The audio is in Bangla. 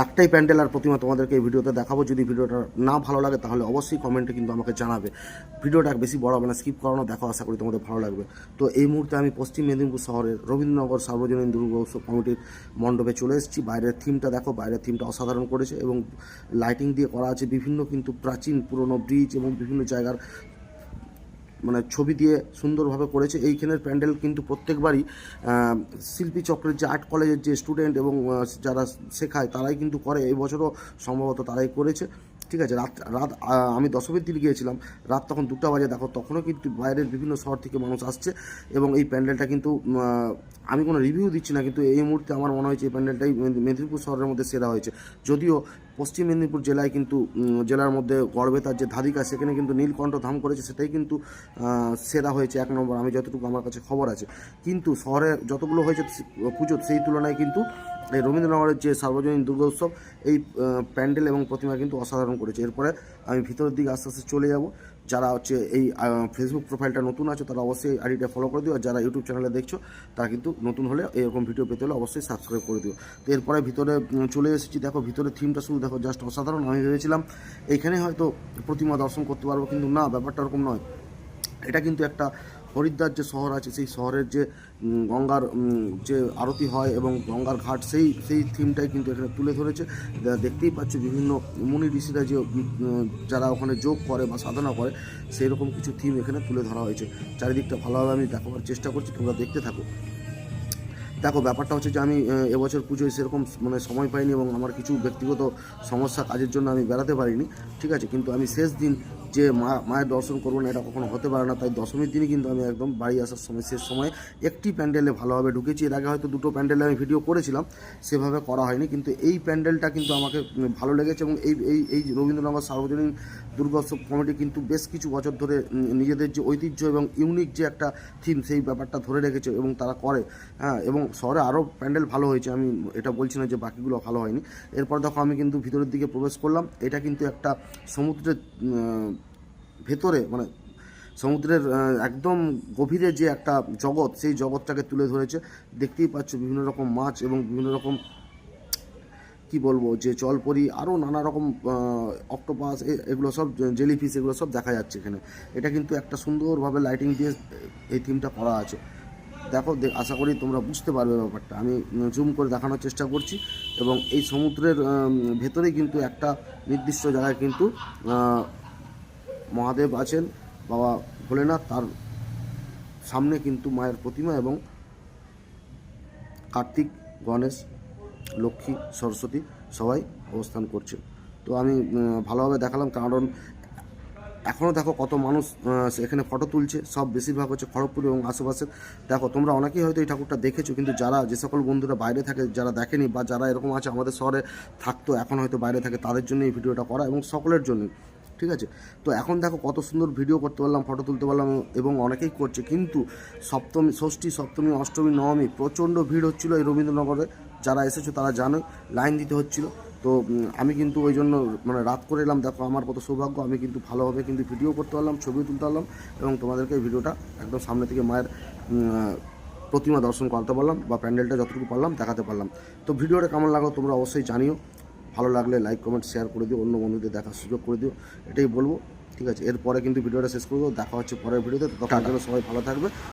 একটাই প্যান্ডেল আর প্রতিমা তোমাদেরকে এই ভিডিওতে দেখাবো। যদি ভিডিওটা না ভালো লাগে তাহলে অবশ্যই কমেন্টে কিন্তু আমাকে জানাবে। ভিডিওটা বেশি বড় হবে না, স্কিপ করানো দেখো, আশা করি তোমাদের ভালো লাগবে। তো এই মুহূর্তে আমি পশ্চিম মেদিনীপুর শহরের রবীন্দ্রনগর সার্বজনীন দুর্গা উৎসব কমিটির মণ্ডপে চলে এসেছি। বাইরের থিমটা দেখো, বাইরের থিমটা অসাধারণ করেছে এবং লাইটিং দিয়ে করা আছে বিভিন্ন কিন্তু প্রাচীন পুরনো ব্রিজ এবং বিভিন্ন জায়গার মানে ছবি দিয়ে সুন্দরভাবে করেছে। এইখানের প্যান্ডেল কিন্তু প্রত্যেকবারই শিল্পী চক্রের যে আর্ট কলেজের যে স্টুডেন্ট এবং যারা শেখায় তারাই কিন্তু করে। এই বছরও সম্ভবত তারাই করেছে। ঠিক আছে, রাত আমি দশমীর দিন গিয়েছিলাম, রাত তখন 2টা বাজে। দেখো তখনও কিন্তু বাইরের বিভিন্ন শহর থেকে মানুষ আসছে এবং এই প্যান্ডেলটা কিন্তু আমি কোনো রিভিউ দিচ্ছি না, কিন্তু এই মুহূর্তে আমার মনে হয়েছে এই প্যান্ডেলটাই মেদিনীপুর শহরের মধ্যে সেরা হয়েছে। যদিও পশ্চিম মেদিনীপুর জেলায় কিন্তু জেলার মধ্যে গড়বেতার যে ধাদিকা, সেখানে কিন্তু নীলকণ্ঠ ধাম করেছে, সেটাই কিন্তু সেরা হয়েছে 1 নম্বর, আমি যতটুকু আমার কাছে খবর আছে। কিন্তু শহরে যতগুলো হয়েছে পুজো, সেই তুলনায় কিন্তু এই রবীন্দ্রনগরের যে সার্বজনীন দুর্গা উৎসব, এই প্যান্ডেল এবং প্রতিমা কিন্তু অসাধারণ করেছে। এরপরে আমি ভিতরের দিকে আস্তে আস্তে চলে যাব। যারা হচ্ছে এই ফেসবুক প্রোফাইলটা নতুন আছে তারা অবশ্যই আইডিটা ফলো করে দিও, আর যারা ইউটিউব চ্যানেলে দেখছো তারা কিন্তু নতুন হলে এরকম ভিডিও পেতে হলে অবশ্যই সাবস্ক্রাইব করে দিও। তো এরপরে ভিতরে চলে এসেছি। দেখো ভিতরে থিমটা শুধু দেখো, জাস্ট অসাধারণ। আমি ভেবেছিলাম এইখানে হয়তো প্রতিমা দর্শন করতে পারবো, কিন্তু না, ব্যাপারটা ওরকম নয়। এটা কিন্তু একটা হরিদ্বার যে শহর আছে, সেই শহরের যে গঙ্গার যে আরতি হয় এবং গঙ্গার ঘাট, সেই থিমটাই কিন্তু এখানে তুলে ধরেছে। দেখতেই পাচ্ছ বিভিন্ন মুনি ঋষিরা যে যারা ওখানে যোগ করে বা সাধনা করে, সেই রকম কিছু থিম এখানে তুলে ধরা হয়েছে। চারিদিকটা ভালোভাবে আমি দেখাবার চেষ্টা করছি, তোমরা দেখতে থাকো। দেখো ব্যাপারটা হচ্ছে যে আমি এবছর পুজোয় সেরকম মানে সময় পাইনি এবং আমার কিছু ব্যক্তিগত সমস্যা, কাজের জন্য আমি বেড়াতে পারিনি। ঠিক আছে, কিন্তু আমি শেষ দিন যে মায়ের দর্শন করবো না, এটা কখনো হতে পারে না। তাই দশমীর দিনই কিন্তু আমি একদম বাড়ি আসার সময় শেষ সময়ে একটি প্যান্ডেলে ভালোভাবে ঢুকেছি। এর আগে হয়তো 2টো প্যান্ডেলে আমি ভিডিও করেছিলাম, সেভাবে করা হয়নি, কিন্তু এই প্যান্ডেলটা কিন্তু আমাকে ভালো লেগেছে। এবং এই রবীন্দ্রনগর সার্বজনীন দুর্গোৎসব কমিটি কিন্তু বেশ কিছু বছর ধরে নিজেদের যে ঐতিহ্য এবং ইউনিক যে একটা থিম, সেই ব্যাপারটা ধরে রেখেছে এবং তারা করে। হ্যাঁ, এবং শহরে আরও প্যান্ডেল ভালো হয়েছে, আমি এটা বলছি না যে বাকিগুলো ভালো হয়নি। এরপর দেখো আমি কিন্তু ভিতরের দিকে প্রবেশ করলাম। এটা কিন্তু একটা সমুদ্রের ভেতরে, মানে সমুদ্রের একদম গভীরে যে একটা জগৎ, সেই জগৎটাকে তুলে ধরেছে। দেখতেই পাচ্ছ বিভিন্ন রকম মাছ এবং বিভিন্ন রকম কি বলবো যে জলপরি, আরও নানা রকম অক্টোপাস, এগুলো সব জেলিফিশ, এগুলো সব দেখা যাচ্ছে এখানে। এটা কিন্তু একটা সুন্দরভাবে লাইটিং দিয়ে এই থিমটা করা আছে। দেখো আশা করি তোমরা বুঝতে পারবে ব্যাপারটা। আমি জুম করে দেখানোর চেষ্টা করছি। এবং এই সমুদ্রের ভেতরেই কিন্তু একটা নির্দিষ্ট জায়গায় কিন্তু মহাদেব আছেন, বাবা ভোলেনাথ, তার সামনে কিন্তু মায়ের প্রতিমা এবং কার্তিক, গণেশ, লক্ষ্মী, সরস্বতী সবাই অবস্থান করছে। তো আমি ভালোভাবে দেখালাম, কারণ এখনও দেখো কত মানুষ এখানে ফটো তুলছে। সব বেশিরভাগ হচ্ছে খড়গপুর এবং আশেপাশের। দেখো তোমরা অনেকেই হয়তো এই ঠাকুরটা দেখেছো, কিন্তু যারা যে সকল বন্ধুরা বাইরে থাকে, যারা দেখেনি বা যারা এরকম আছে আমাদের শহরে থাকতো এখন হয়তো বাইরে থাকে, তাদের জন্য এই ভিডিওটা করা এবং সকলের জন্যই। ঠিক আছে, তো এখন দেখো কত সুন্দর ভিডিও করতে পারলাম, ফটো তুলতে পারলাম এবং অনেকেই করছে। কিন্তু সপ্তমী, ষষ্ঠী, সপ্তমী, অষ্টমী, নবমী প্রচণ্ড ভিড় হচ্ছিলো এই রবীন্দ্রনগরে। যারা এসেছো তারা জানোই, লাইন দিতে হচ্ছিলো। তো আমি কিন্তু ওই জন্য মানে রাত করে এলাম। দেখো আমার কত সৌভাগ্য, আমি কিন্তু ভালোভাবে কিন্তু ভিডিও করতে পারলাম, ছবিও তুলতে পারলাম এবং তোমাদেরকে এই ভিডিওটা একদম সামনে থেকে মায়ের প্রতিমা দর্শন করাতে পারলাম বা প্যান্ডেলটা যতটুকু পারলাম দেখাতে পারলাম। তো ভিডিওটা কেমন লাগলো তোমরা অবশ্যই জানিও। ভালো লাগলে লাইক, কমেন্ট, শেয়ার করে দিও, অন্য বন্ধুদের দেখার সুযোগ করে দিও, এটাই বলবো। ঠিক আছে, এরপরে কিন্তু ভিডিওটা শেষ করে দেবো। দেখা হচ্ছে পরের ভিডিওতে। তখন জন্য সবাই ভালো থাকবে,